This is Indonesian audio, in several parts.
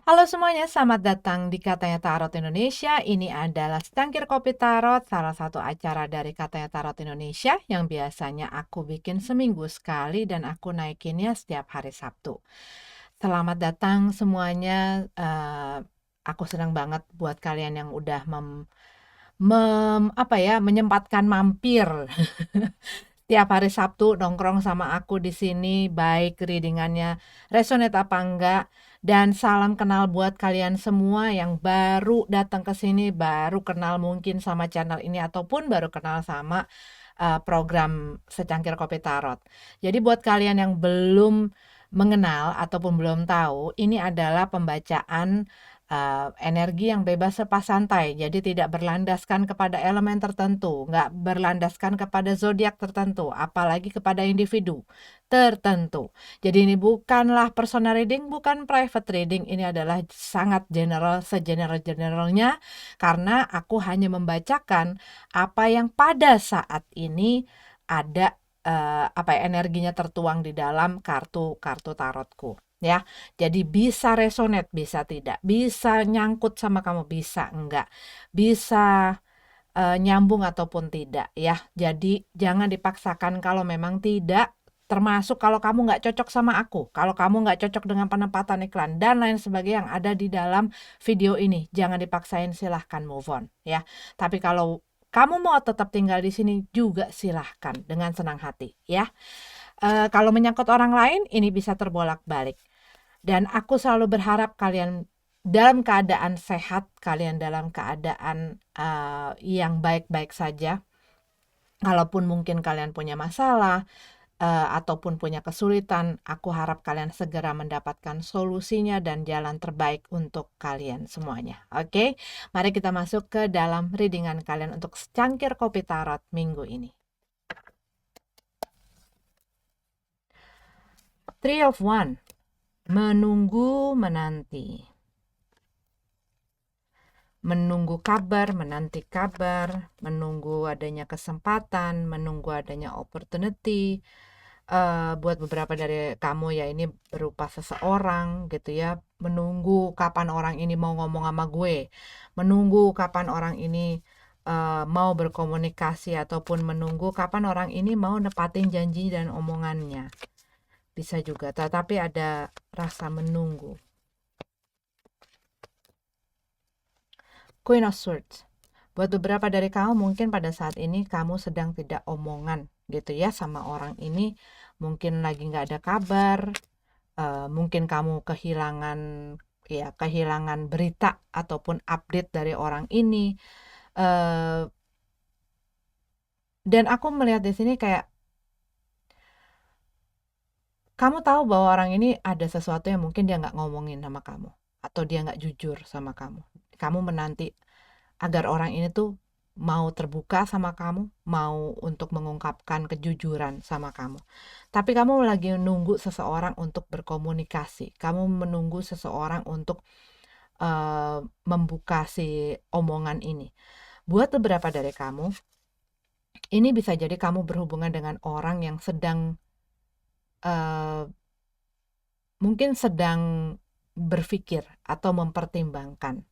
Halo semuanya, selamat datang di Katanya Tarot Indonesia. Ini adalah Secangkir Kopi Tarot, salah satu acara dari Katanya Tarot Indonesia yang biasanya aku bikin seminggu sekali dan aku naikinnya setiap hari Sabtu. Selamat datang semuanya. Aku senang banget buat kalian yang udah menyempatkan mampir tiap hari Sabtu nongkrong sama aku di sini, baik readingannya resonate apa enggak. Dan salam kenal buat kalian semua yang baru datang ke sini, baru kenal mungkin sama channel ini ataupun baru kenal sama program Secangkir Kopi Tarot. Jadi buat kalian yang belum mengenal ataupun belum tahu, ini adalah pembacaan energi yang bebas lepas santai. Jadi tidak berlandaskan kepada elemen tertentu, nggak berlandaskan kepada zodiak tertentu, apalagi kepada individu tertentu. Jadi ini bukanlah personal reading, bukan private reading. Ini adalah sangat general, segeneral-generalnya, karena aku hanya membacakan apa yang pada saat ini ada energinya tertuang di dalam kartu-kartu tarotku. Ya, jadi bisa resonate, bisa tidak, bisa nyangkut sama kamu, bisa enggak, bisa nyambung ataupun tidak ya. Jadi jangan dipaksakan kalau memang tidak, termasuk kalau kamu nggak cocok sama aku, kalau kamu nggak cocok dengan penempatan iklan dan lain sebagainya yang ada di dalam video ini, jangan dipaksain, silahkan move on ya. Tapi kalau kamu mau tetap tinggal di sini juga silahkan dengan senang hati ya. Kalau menyangkut orang lain ini bisa terbolak-balik. Dan aku selalu berharap kalian dalam keadaan sehat, kalian dalam keadaan yang baik-baik saja. Kalaupun mungkin kalian punya masalah ataupun punya kesulitan, aku harap kalian segera mendapatkan solusinya dan jalan terbaik untuk kalian semuanya. Oke, mari kita masuk ke dalam readingan kalian untuk Secangkir Kopi Tarot minggu ini. Three of One, menunggu menanti. Menunggu kabar, menanti kabar, menunggu adanya kesempatan, menunggu adanya opportunity. Buat beberapa dari kamu ya ini berupa seseorang gitu ya, menunggu kapan orang ini mau ngomong sama gue, menunggu kapan orang ini mau berkomunikasi, ataupun menunggu kapan orang ini mau nepatin janji dan omongannya. Bisa juga, tetapi ada rasa menunggu. Queen of Swords. Buat beberapa dari kamu mungkin pada saat ini kamu sedang tidak omongan gitu ya sama orang ini. Mungkin lagi nggak ada kabar. Mungkin kamu kehilangan berita ataupun update dari orang ini. Dan aku melihat di sini kayak kamu tahu bahwa orang ini ada sesuatu yang mungkin dia nggak ngomongin sama kamu, atau dia nggak jujur sama kamu. Kamu menanti agar orang ini tuh mau terbuka sama kamu, mau untuk mengungkapkan kejujuran sama kamu. Tapi kamu lagi nunggu seseorang untuk berkomunikasi. Kamu menunggu seseorang untuk membuka si omongan ini. Buat beberapa dari kamu, ini bisa jadi kamu berhubungan dengan orang yang mungkin sedang berpikir atau mempertimbangkan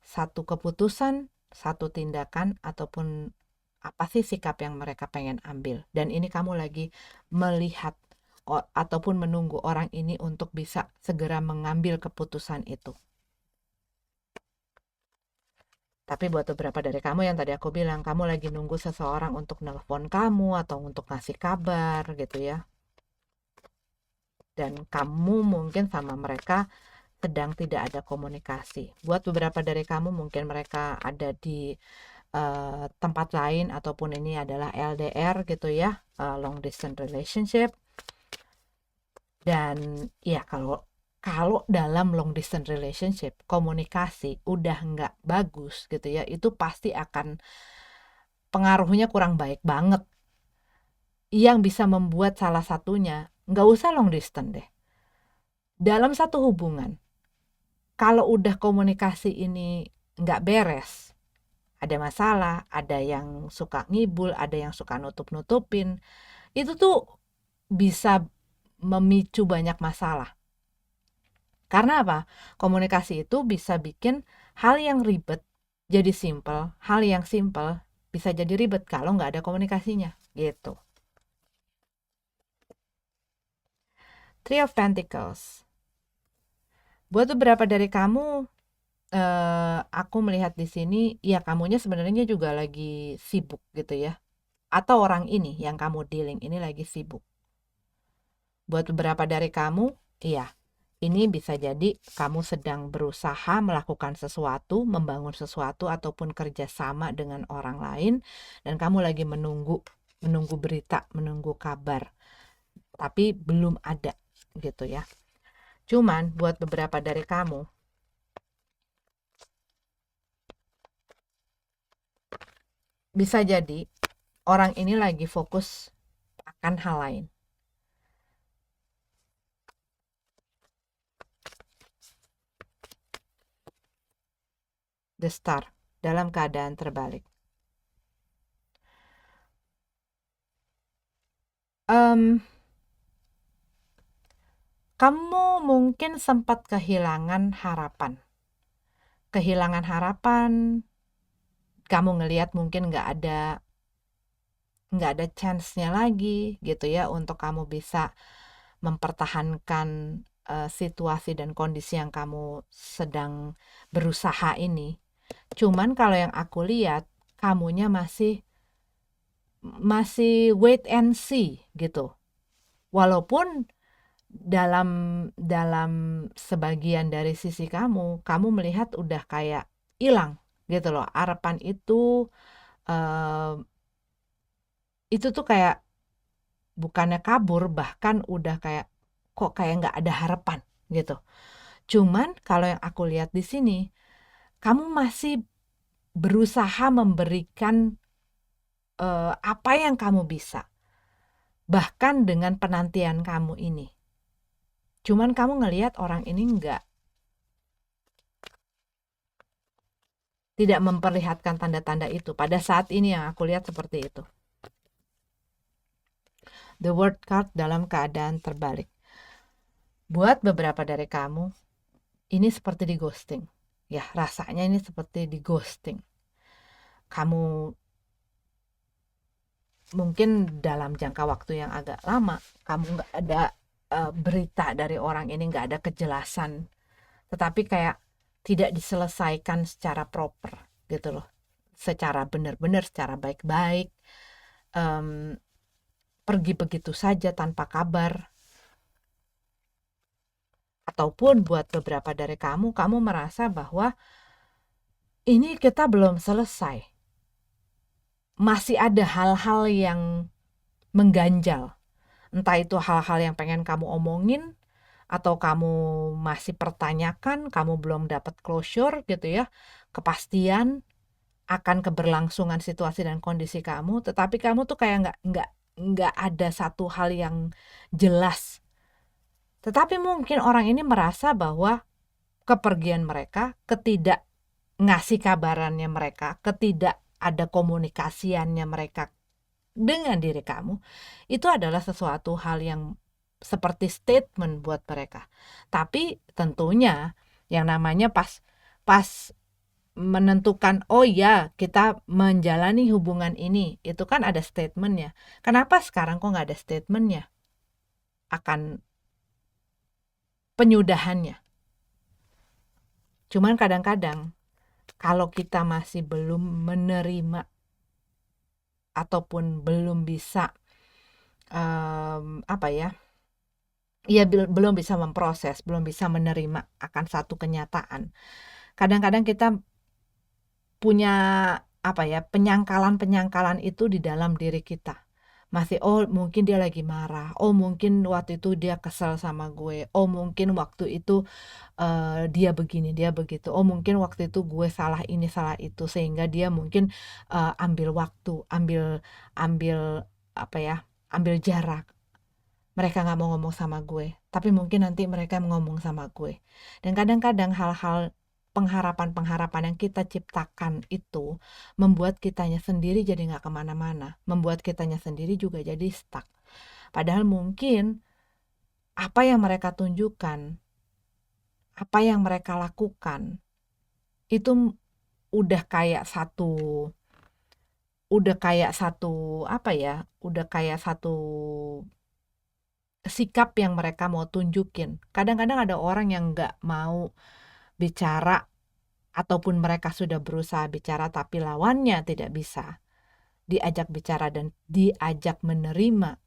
satu keputusan, satu tindakan, ataupun apa sih sikap yang mereka pengen ambil. Dan ini kamu lagi melihat ataupun menunggu orang ini untuk bisa segera mengambil keputusan itu. Tapi buat beberapa dari kamu yang tadi aku bilang, kamu lagi nunggu seseorang untuk nelpon kamu atau untuk ngasih kabar gitu ya. Dan kamu mungkin sama mereka sedang tidak ada komunikasi. Buat beberapa dari kamu mungkin mereka ada di tempat lain, ataupun ini adalah LDR gitu ya, long distance relationship. Dan ya kalau dalam long distance relationship komunikasi udah nggak bagus gitu ya, itu pasti akan pengaruhnya kurang baik banget, yang bisa membuat salah satunya nggak usah long distance deh. Dalam satu hubungan, kalau udah komunikasi ini nggak beres, ada masalah, ada yang suka ngibul, ada yang suka nutup-nutupin, itu tuh bisa memicu banyak masalah. Karena apa? Komunikasi itu bisa bikin hal yang ribet jadi simple, hal yang simple bisa jadi ribet kalau nggak ada komunikasinya, gitu. Three of Pentacles. Buat beberapa dari kamu, aku melihat di sini, ya kamunya sebenarnya juga lagi sibuk gitu ya. Atau orang ini yang kamu dealing ini lagi sibuk. Buat beberapa dari kamu, iya, ini bisa jadi kamu sedang berusaha melakukan sesuatu, membangun sesuatu, ataupun kerjasama dengan orang lain, dan kamu lagi menunggu berita, menunggu kabar, tapi belum ada gitu ya. Cuman buat beberapa dari kamu, bisa jadi orang ini lagi fokus akan hal lain. The Star, dalam keadaan terbalik. Kamu mungkin sempat kehilangan harapan. Kehilangan harapan, kamu ngelihat mungkin nggak ada chance-nya lagi gitu ya untuk kamu bisa mempertahankan situasi dan kondisi yang kamu sedang berusaha ini. Cuman kalau yang aku lihat, kamunya masih wait and see gitu. Walaupun dalam dalam sebagian dari sisi kamu melihat udah kayak hilang gitu loh. Harapan eh, itu tuh kayak bukannya kabur, bahkan udah kayak kok kayak nggak ada harapan gitu. Cuman kalau yang aku lihat di sini, kamu masih berusaha memberikan apa yang kamu bisa, bahkan dengan penantian kamu ini. Cuman kamu ngelihat orang ini tidak memperlihatkan tanda-tanda itu. Pada saat ini yang aku lihat seperti itu. The World card dalam keadaan terbalik. Buat beberapa dari kamu, ini seperti di ghosting. Ya, rasanya ini seperti di ghosting. Kamu mungkin dalam jangka waktu yang agak lama, kamu nggak ada berita dari orang ini, nggak ada kejelasan. Tetapi kayak tidak diselesaikan secara proper gitu loh. Secara benar-benar, secara baik-baik. Pergi begitu saja tanpa kabar. Ataupun buat beberapa dari kamu merasa bahwa ini kita belum selesai. Masih ada hal-hal yang mengganjal. Entah itu hal-hal yang pengen kamu omongin, atau kamu masih pertanyakan, kamu belum dapat closure gitu ya, kepastian akan keberlangsungan situasi dan kondisi kamu, tetapi kamu tuh kayak nggak ada satu hal yang jelas. Tetapi mungkin orang ini merasa bahwa kepergian mereka, ketidak ngasih kabarannya mereka, ketidak ada komunikasiannya mereka dengan diri kamu, itu adalah sesuatu hal yang seperti statement buat mereka. Tapi tentunya yang namanya pas menentukan, oh ya kita menjalani hubungan ini, itu kan ada statementnya. Kenapa sekarang kok nggak ada statementnya akan penyudahannya? Cuman kadang-kadang kalau kita masih belum menerima ataupun belum bisa apa ya, belum bisa memproses, belum bisa menerima akan satu kenyataan. Kadang-kadang kita punya apa ya, penyangkalan-penyangkalan itu di dalam diri kita. Masih, oh mungkin dia lagi marah, oh mungkin waktu itu dia kesel sama gue, oh mungkin waktu itu dia begini, dia begitu, oh mungkin waktu itu gue salah ini, salah itu, sehingga dia mungkin ambil waktu, ambil apa ya, ambil jarak. Mereka nggak mau ngomong sama gue, tapi mungkin nanti mereka ngomong sama gue. Dan kadang-kadang hal-hal pengharapan-pengharapan yang kita ciptakan itu membuat kitanya sendiri jadi nggak kemana-mana, membuat kitanya sendiri juga jadi stuck. Padahal mungkin apa yang mereka tunjukkan apa yang mereka lakukan itu udah kayak satu apa ya, udah kayak satu sikap yang mereka mau tunjukin. Kadang-kadang ada orang yang nggak mau bicara ataupun mereka sudah berusaha bicara tapi lawannya tidak bisa diajak bicara dan diajak menerima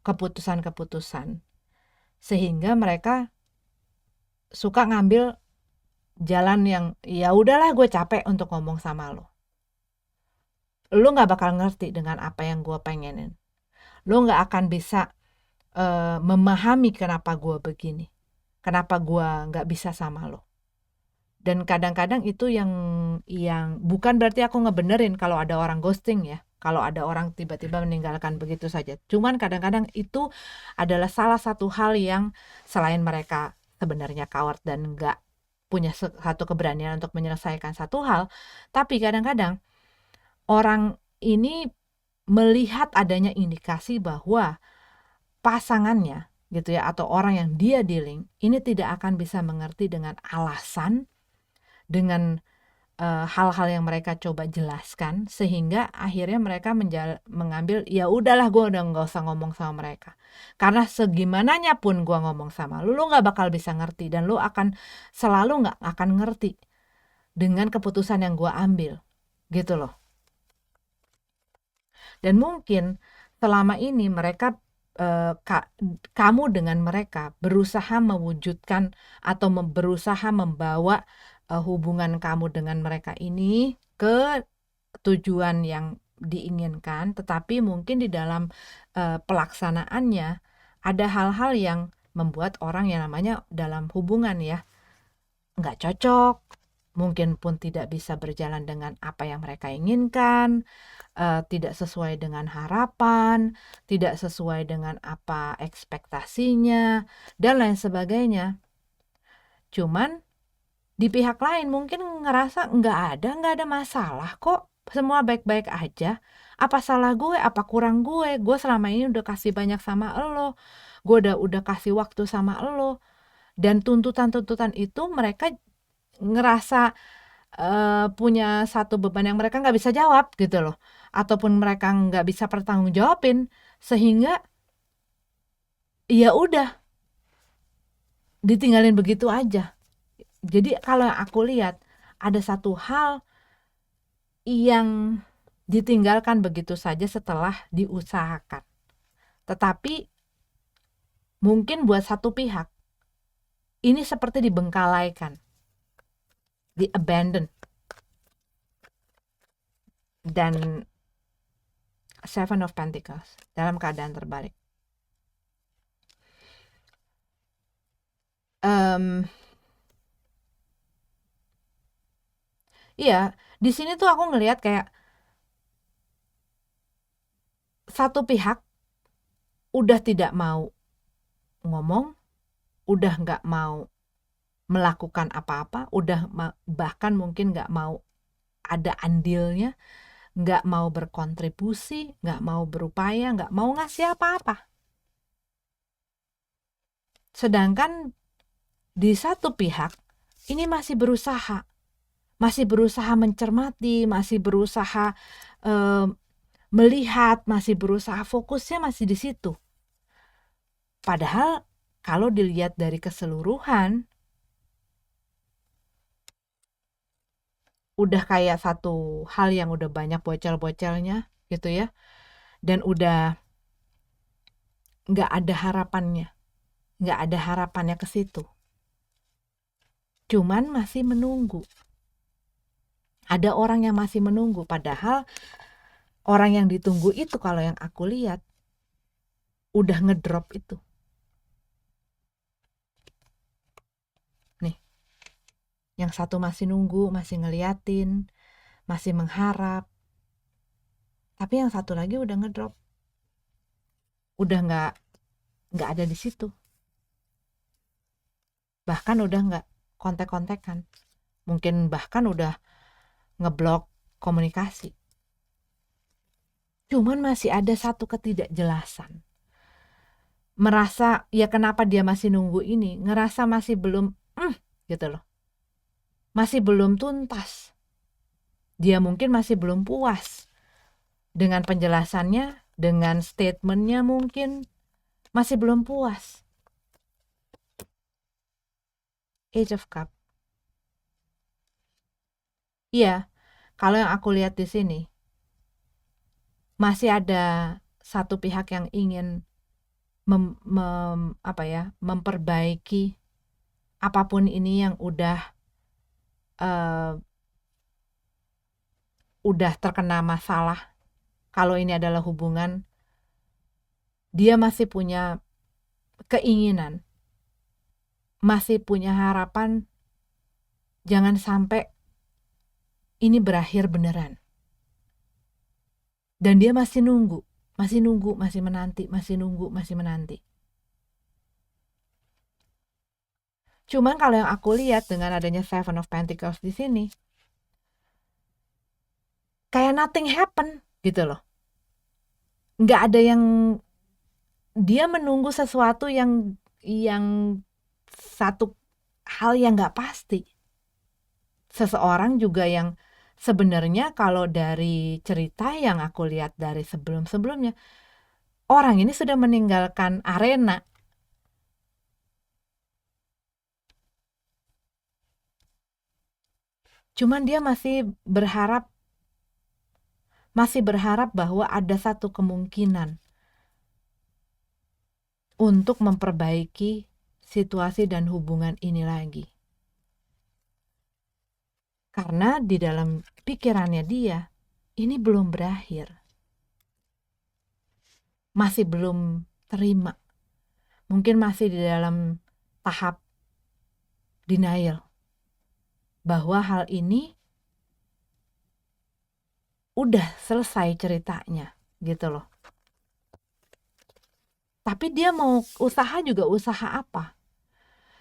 keputusan-keputusan. Sehingga mereka suka ngambil jalan yang ya udahlah gue capek untuk ngomong sama lo. Lo nggak bakal ngerti dengan apa yang gue pengenin. Lo nggak akan bisa memahami kenapa gue begini. Kenapa gue nggak bisa sama lo. Dan kadang-kadang itu yang bukan berarti aku ngebenerin kalau ada orang ghosting ya. Kalau ada orang tiba-tiba meninggalkan begitu saja. Cuman kadang-kadang itu adalah salah satu hal yang selain mereka sebenarnya coward dan nggak punya satu keberanian untuk menyelesaikan satu hal. Tapi kadang-kadang orang ini melihat adanya indikasi bahwa pasangannya gitu ya atau orang yang dia dealing ini tidak akan bisa mengerti dengan alasan, dengan hal-hal yang mereka coba jelaskan, sehingga akhirnya mereka mengambil ya udahlah gue udah nggak usah ngomong sama mereka karena segimananya pun gue ngomong sama lu nggak bakal bisa ngerti dan lu akan selalu nggak akan ngerti dengan keputusan yang gue ambil gitu loh. Dan mungkin selama ini mereka kamu dengan mereka berusaha mewujudkan atau berusaha membawa hubungan kamu dengan mereka ini ke tujuan yang diinginkan, tetapi mungkin di dalam pelaksanaannya ada hal-hal yang membuat orang yang namanya dalam hubungan ya nggak cocok, mungkin pun tidak bisa berjalan dengan apa yang mereka inginkan, tidak sesuai dengan harapan, tidak sesuai dengan apa ekspektasinya, dan lain sebagainya. Cuman di pihak lain mungkin ngerasa nggak ada masalah kok, semua baik-baik aja. Apa salah gue, apa kurang gue selama ini udah kasih banyak sama elo, gue udah kasih waktu sama elo. Dan tuntutan-tuntutan itu mereka ngerasa punya satu beban yang mereka nggak bisa jawab gitu loh, ataupun mereka nggak bisa pertanggung jawabin, sehingga ya udah ditinggalin begitu aja. Jadi kalau yang aku lihat ada satu hal yang ditinggalkan begitu saja setelah diusahakan, tetapi mungkin buat satu pihak ini seperti dibengkalaikan, di abandon. Dan Seven of Pentacles dalam keadaan terbalik. Iya, di sini tuh aku ngelihat kayak satu pihak udah tidak mau ngomong, udah nggak mau melakukan apa-apa, udah bahkan mungkin nggak mau ada andilnya, nggak mau berkontribusi, nggak mau berupaya, nggak mau ngasih apa-apa. Sedangkan di satu pihak ini masih berusaha mencermati, masih berusaha melihat, masih berusaha, fokusnya masih di situ. Padahal kalau dilihat dari keseluruhan, udah kayak satu hal yang udah banyak bocel-bocelnya gitu ya, dan udah nggak ada harapannya ke situ. Cuman masih menunggu. Ada orang yang masih menunggu, padahal orang yang ditunggu itu kalau yang aku lihat udah ngedrop itu. Nih, yang satu masih nunggu, masih ngeliatin, masih mengharap. Tapi yang satu lagi udah ngedrop. Udah nggak ada di situ. Bahkan udah nggak kontek-kontekan. Mungkin bahkan udah ngeblok komunikasi. Cuman masih ada satu ketidakjelasan. Merasa ya kenapa dia masih nunggu ini, ngerasa masih belum gitu loh. Masih belum tuntas. Dia mungkin masih belum puas dengan penjelasannya, dengan statementnya mungkin masih belum puas. Age of Cup. Iya, kalau yang aku lihat di sini masih ada satu pihak yang ingin memperbaiki apapun ini yang udah terkena masalah. Kalau ini adalah hubungan, dia masih punya keinginan, masih punya harapan, jangan sampai ini berakhir beneran. Dan dia masih nunggu, masih menanti, masih nunggu, masih menanti. Cuman kalau yang aku lihat dengan adanya Seven of Pentacles di sini, kayak nothing happen gitu loh. Nggak ada yang, dia menunggu sesuatu yang satu hal yang nggak pasti. Seseorang juga yang sebenarnya kalau dari cerita yang aku lihat dari sebelum-sebelumnya, orang ini sudah meninggalkan arena. Cuman dia masih berharap bahwa ada satu kemungkinan untuk memperbaiki situasi dan hubungan ini lagi. Karena di dalam pikirannya dia, ini belum berakhir. Masih belum terima. Mungkin masih di dalam tahap denial. Bahwa hal ini udah selesai ceritanya, gitu loh. Tapi dia mau usaha juga usaha apa?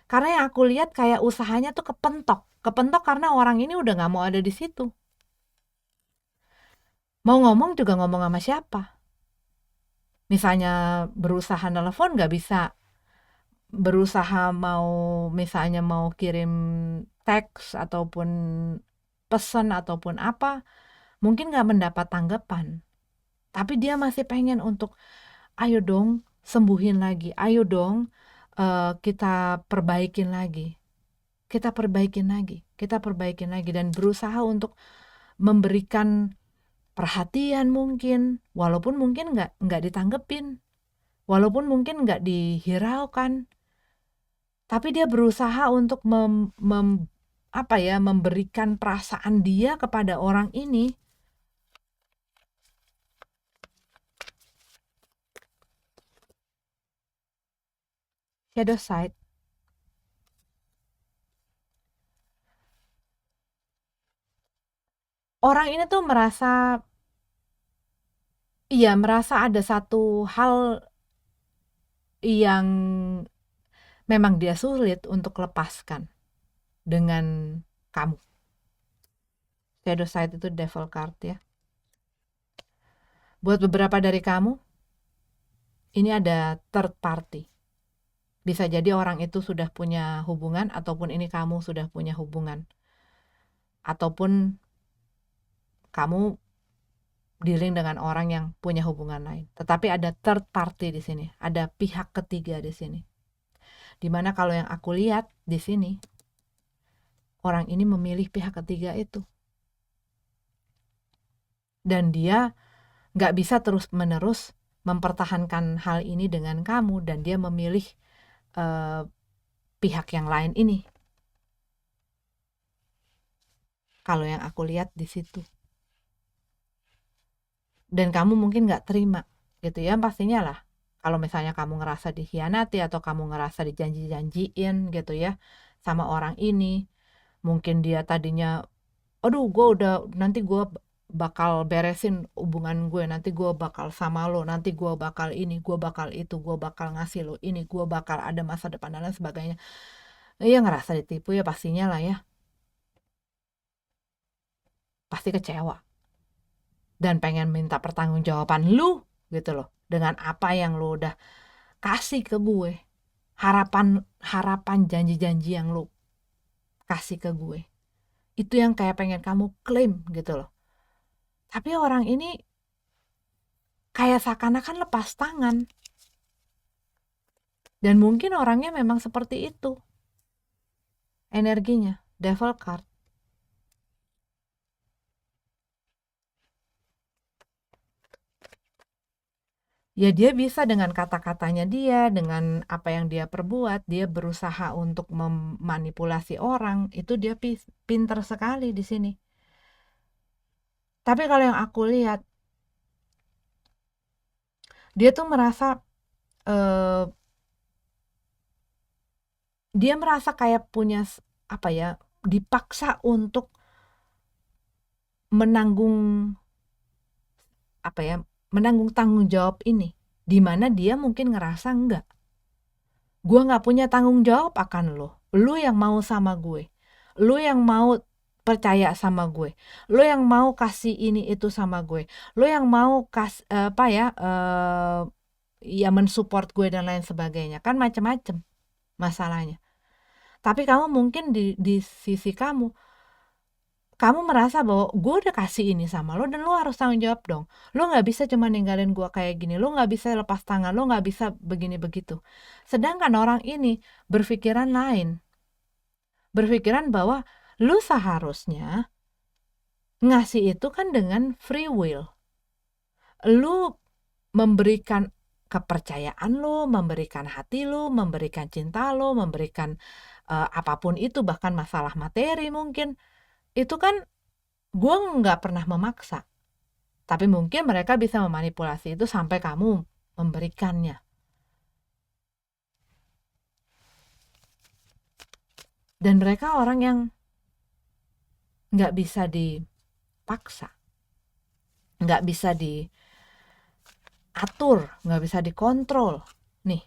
Karena yang aku lihat kayak usahanya tuh kepentok karena orang ini udah nggak mau ada di situ. Mau ngomong juga ngomong sama siapa? Misalnya berusaha nelfon nggak bisa, berusaha misalnya mau kirim teks ataupun pesan ataupun apa, mungkin nggak mendapat tanggapan. Tapi dia masih pengen untuk, ayo dong sembuhin lagi, ayo dong kita perbaikin lagi, dan berusaha untuk memberikan perhatian mungkin, walaupun mungkin nggak ditanggepin, walaupun mungkin nggak dihiraukan, tapi dia berusaha untuk memberikan perasaan dia kepada orang ini. Shadow side. Orang ini tuh merasa ada satu hal yang memang dia sulit untuk lepaskan dengan kamu. Shadow side itu devil card ya. Buat beberapa dari kamu, ini ada third party. Bisa jadi orang itu sudah punya hubungan, ataupun ini kamu sudah punya hubungan. Ataupun kamu dealing dengan orang yang punya hubungan lain. Tetapi ada third party di sini, ada pihak ketiga di sini. Dimana kalau yang aku lihat di sini, orang ini memilih pihak ketiga itu. Dan dia nggak bisa terus-menerus mempertahankan hal ini dengan kamu, dan dia memilih pihak yang lain ini. Kalau yang aku lihat di situ. Dan kamu mungkin nggak terima gitu ya, pastinya lah kalau misalnya kamu ngerasa dikhianati atau kamu ngerasa dijanji-janjiin gitu ya sama orang ini. Mungkin dia tadinya, aduh nanti gue bakal beresin hubungan gue, nanti gue bakal sama lo, nanti gue bakal ini, gue bakal itu, gue bakal ngasih lo ini, gue bakal ada masa depan dan lain sebagainya. Iya, ngerasa ditipu ya pastinya lah ya, pasti kecewa dan pengen minta pertanggungjawaban lu gitu loh, dengan apa yang lu udah kasih ke gue, harapan janji-janji yang lu kasih ke gue. Itu yang kayak pengen kamu klaim gitu loh. Tapi orang ini kayak seakan-akan lepas tangan. Dan mungkin orangnya memang seperti itu. Energinya, devil card. Ya dia bisa dengan kata-katanya dia, dengan apa yang dia perbuat, dia berusaha untuk memanipulasi orang, itu dia pinter sekali di sini. Tapi kalau yang aku lihat, dia tuh merasa dia merasa kayak punya apa ya, dipaksa untuk menanggung apa ya, menanggung tanggung jawab ini, dimana dia mungkin ngerasa enggak, gue nggak punya tanggung jawab akan lu yang mau sama gue, lu yang mau percaya sama gue, lu yang mau kasih ini itu sama gue, lu yang mau ya mensupport gue dan lain sebagainya, kan macam-macam masalahnya. Tapi kamu mungkin di sisi kamu merasa bahwa gue udah kasih ini sama lo dan lo harus tanggung jawab dong. Lo nggak bisa cuma ninggalin gue kayak gini, lo nggak bisa lepas tangan, lo nggak bisa begini begitu. Sedangkan orang ini berpikiran lain, berpikiran bahwa lo seharusnya ngasih itu kan dengan free will. Lo memberikan kepercayaan lo, memberikan hati lo, memberikan cinta lo, memberikan apapun itu, bahkan masalah materi mungkin. Itu kan gue nggak pernah memaksa. Tapi mungkin mereka bisa memanipulasi itu sampai kamu memberikannya. Dan mereka orang yang nggak bisa dipaksa, nggak bisa diatur, nggak bisa dikontrol. Nih,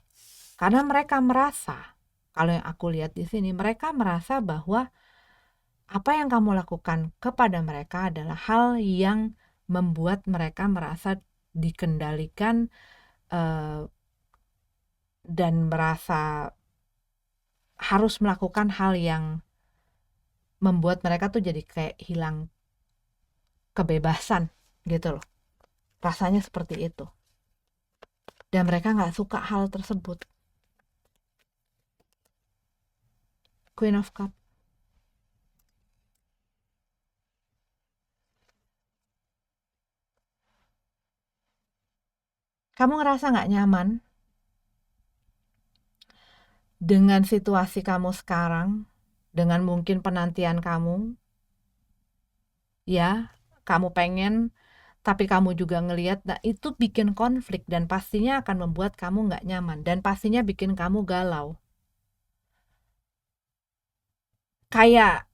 karena mereka merasa, kalau yang aku lihat di sini, mereka merasa bahwa apa yang kamu lakukan kepada mereka adalah hal yang membuat mereka merasa dikendalikan dan merasa harus melakukan hal yang membuat mereka tuh jadi kayak hilang kebebasan gitu loh. Rasanya seperti itu. Dan mereka nggak suka hal tersebut. Queen of Cup. Kamu ngerasa nggak nyaman dengan situasi kamu sekarang, dengan mungkin penantian kamu, ya, kamu pengen, tapi kamu juga ngelihat, nah itu bikin konflik dan pastinya akan membuat kamu nggak nyaman dan pastinya bikin kamu galau. Kayak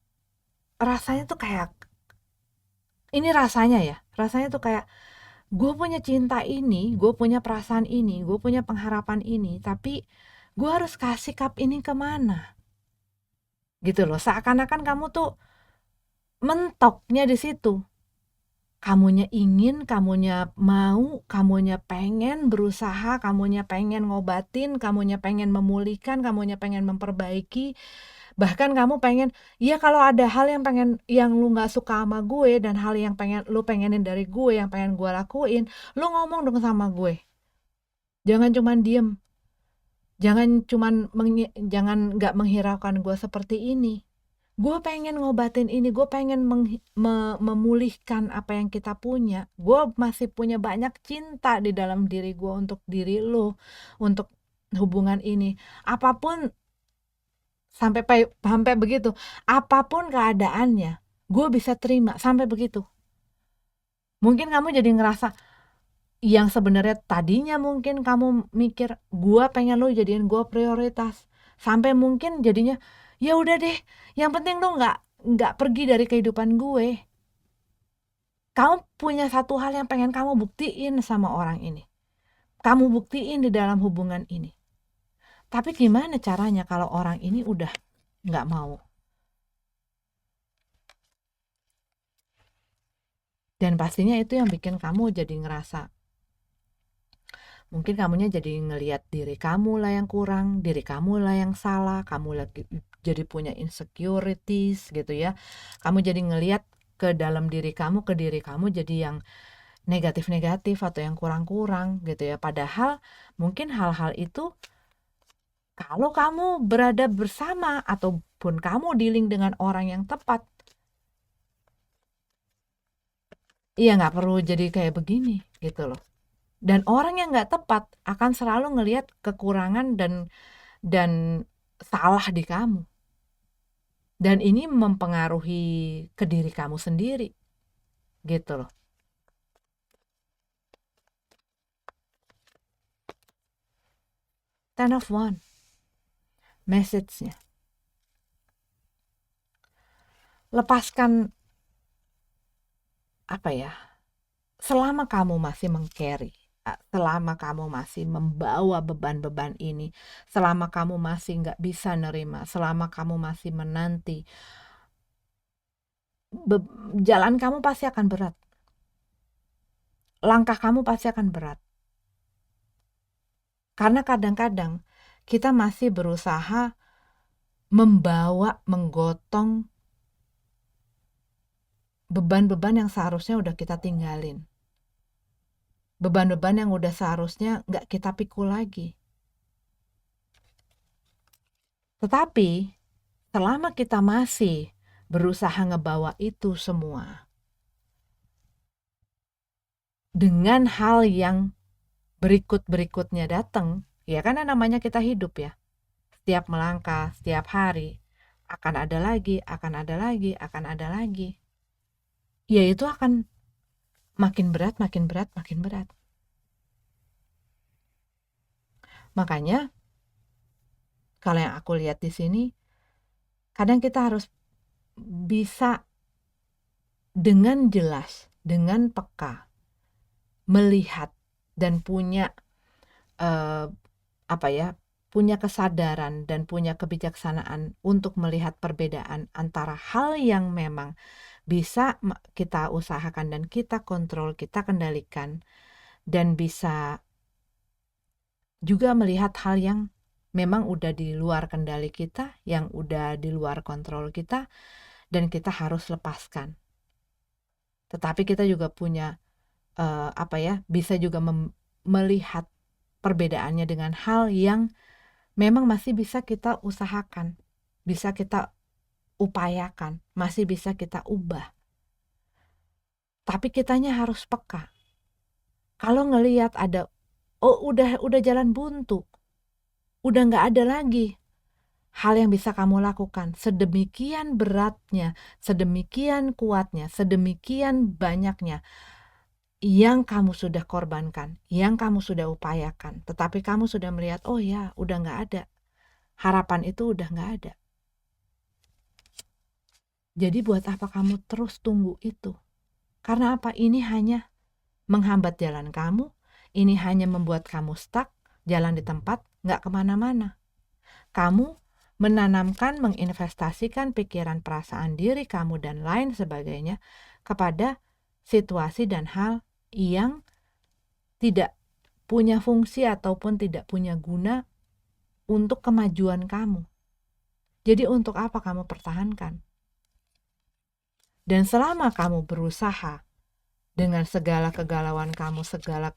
rasanya tuh kayak, ini rasanya tuh kayak gue punya cinta ini, gue punya perasaan ini, gue punya pengharapan ini, tapi gue harus kasih cup ini kemana? Gitu loh, seakan-akan kamu tuh mentoknya di situ. Kamunya ingin, kamunya mau, kamunya pengen berusaha, kamunya pengen ngobatin, kamunya pengen memulihkan, kamunya pengen memperbaiki. Bahkan kamu pengen, ya kalau ada hal yang lu gak suka sama gue dan hal yang lu pengenin dari gue, yang pengen gue lakuin, lu ngomong dong sama gue. Jangan cuman diem. Jangan gak menghiraukan gue seperti ini. Gue pengen ngobatin ini, gue pengen memulihkan apa yang kita punya. Gue masih punya banyak cinta di dalam diri gue untuk diri lo, untuk hubungan ini. Apapun sampai begitu, apapun keadaannya, gue bisa terima sampai begitu. Mungkin kamu jadi ngerasa yang sebenarnya tadinya mungkin kamu mikir gue pengen lo jadiin gue prioritas, sampai mungkin jadinya ya udah deh, yang penting lo nggak pergi dari kehidupan gue. Kamu punya satu hal yang pengen kamu buktiin sama orang ini, kamu buktiin di dalam hubungan ini. Tapi gimana caranya kalau orang ini udah nggak mau? Dan pastinya itu yang bikin kamu jadi ngerasa, mungkin kamunya jadi ngelihat diri kamu lah yang kurang, diri kamu lah yang salah, kamu lagi jadi punya insecurities gitu ya. Kamu jadi ngelihat ke dalam diri kamu, ke diri kamu jadi yang negatif-negatif atau yang kurang-kurang gitu ya. Padahal mungkin hal-hal itu kalau kamu berada bersama ataupun kamu dealing dengan orang yang tepat, iya nggak perlu jadi kayak begini gitu loh. Dan orang yang nggak tepat akan selalu ngelihat kekurangan dan salah di kamu. Dan ini mempengaruhi ke diri kamu sendiri gitu loh. Ten of One, message-nya. Lepaskan apa ya? Selama kamu masih meng-carry, selama kamu masih membawa beban-beban ini, selama kamu masih nggak bisa nerima, selama kamu masih menanti, jalan kamu pasti akan berat. Langkah kamu pasti akan berat. Karena kadang-kadang kita masih berusaha membawa, menggotong beban-beban yang seharusnya udah kita tinggalin. Beban-beban yang udah seharusnya nggak kita pikul lagi. Tetapi selama kita masih berusaha ngebawa itu semua dengan hal yang berikut-berikutnya datang, ya kan namanya kita hidup ya. Setiap melangkah, setiap hari akan ada lagi, akan ada lagi, akan ada lagi. Ya itu akan makin berat, makin berat, makin berat. Makanya kalau yang aku lihat di sini, kadang kita harus bisa dengan jelas, dengan peka melihat dan punya punya kesadaran dan punya kebijaksanaan untuk melihat perbedaan antara hal yang memang bisa kita usahakan dan kita kontrol, kita kendalikan, dan bisa juga melihat hal yang memang udah di luar kendali kita, yang udah di luar kontrol kita, dan kita harus lepaskan. Tetapi kita juga punya bisa juga melihat perbedaannya dengan hal yang memang masih bisa kita usahakan, bisa kita upayakan, masih bisa kita ubah. Tapi kitanya harus peka. Kalau ngelihat ada, udah jalan buntu, udah nggak ada lagi hal yang bisa kamu lakukan, sedemikian beratnya, sedemikian kuatnya, sedemikian banyaknya yang kamu sudah korbankan, yang kamu sudah upayakan, tetapi kamu sudah melihat, oh ya, udah nggak ada. Harapan itu udah nggak ada. Jadi buat apa kamu terus tunggu itu? Karena apa? Ini hanya menghambat jalan kamu, ini hanya membuat kamu stuck, jalan di tempat, nggak kemana-mana. Kamu menanamkan, menginvestasikan pikiran, perasaan diri kamu, dan lain sebagainya kepada situasi dan hal yang tidak punya fungsi ataupun tidak punya guna untuk kemajuan kamu. Jadi untuk apa kamu pertahankan? Dan selama kamu berusaha dengan segala kegalauan kamu, segala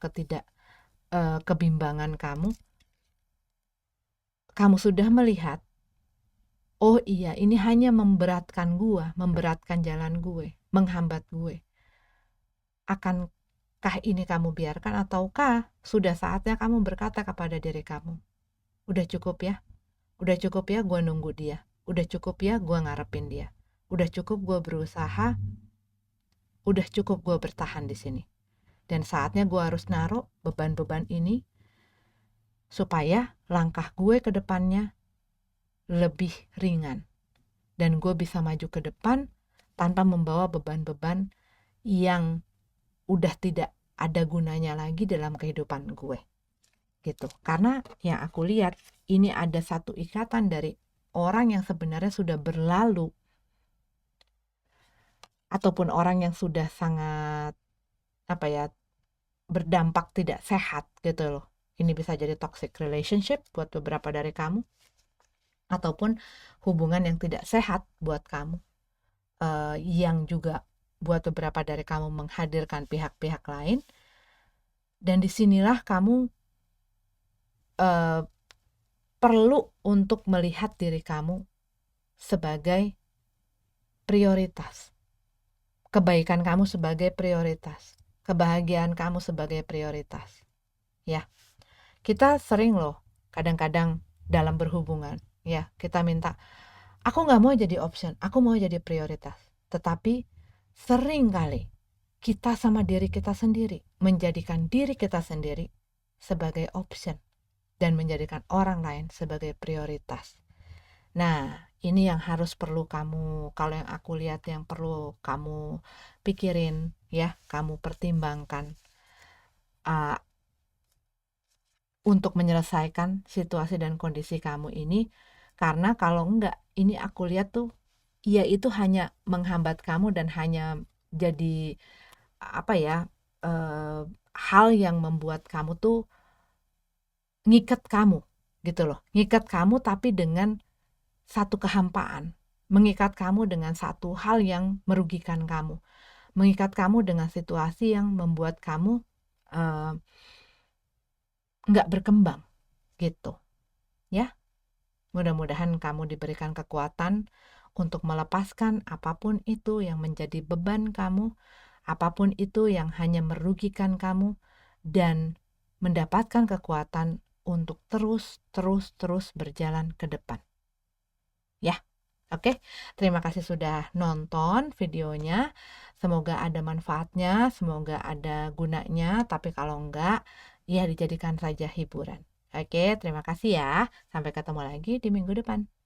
kebimbangan kamu sudah melihat, oh iya, ini hanya memberatkan gue, memberatkan jalan gue, menghambat gue. Akankah ini kamu biarkan, ataukah sudah saatnya kamu berkata kepada diri kamu, udah cukup ya gue nunggu dia, udah cukup ya gue ngarepin dia, udah cukup gue berusaha, udah cukup gue bertahan di sini, dan saatnya gue harus naruh beban-beban ini supaya langkah gue ke depannya lebih ringan dan gue bisa maju ke depan tanpa membawa beban-beban yang udah tidak ada gunanya lagi dalam kehidupan gue gitu. Karena yang aku lihat ini ada satu ikatan dari orang yang sebenarnya sudah berlalu ataupun orang yang sudah sangat berdampak tidak sehat gitu loh. Ini bisa jadi toxic relationship buat beberapa dari kamu, ataupun hubungan yang tidak sehat buat kamu, yang juga buat beberapa dari kamu menghadirkan pihak-pihak lain. Dan disinilah kamu perlu untuk melihat diri kamu sebagai prioritas, kebaikan kamu sebagai prioritas, kebahagiaan kamu sebagai prioritas. Ya, kita sering loh kadang-kadang dalam berhubungan, ya, kita minta, aku nggak mau jadi option, aku mau jadi prioritas. Tetapi sering kali kita sama diri kita sendiri menjadikan diri kita sendiri sebagai option dan menjadikan orang lain sebagai prioritas. Nah, ini yang harus perlu kamu, kalau yang aku lihat yang perlu kamu pikirin, ya, kamu pertimbangkan untuk menyelesaikan situasi dan kondisi kamu ini. Karena kalau enggak, ini aku lihat tuh, ya itu hanya menghambat kamu dan hanya jadi apa ya, hal yang membuat kamu tuh ngikat kamu gitu loh, ngikat kamu tapi dengan satu kehampaan, mengikat kamu dengan satu hal yang merugikan kamu, mengikat kamu dengan situasi yang membuat kamu nggak berkembang gitu ya. Mudah-mudahan kamu diberikan kekuatan untuk melepaskan apapun itu yang menjadi beban kamu, apapun itu yang hanya merugikan kamu, dan mendapatkan kekuatan untuk terus berjalan ke depan. Ya, oke. Terima kasih sudah nonton videonya. Semoga ada manfaatnya, semoga ada gunanya, tapi kalau enggak, ya dijadikan saja hiburan. Oke, terima kasih ya. Sampai ketemu lagi di minggu depan.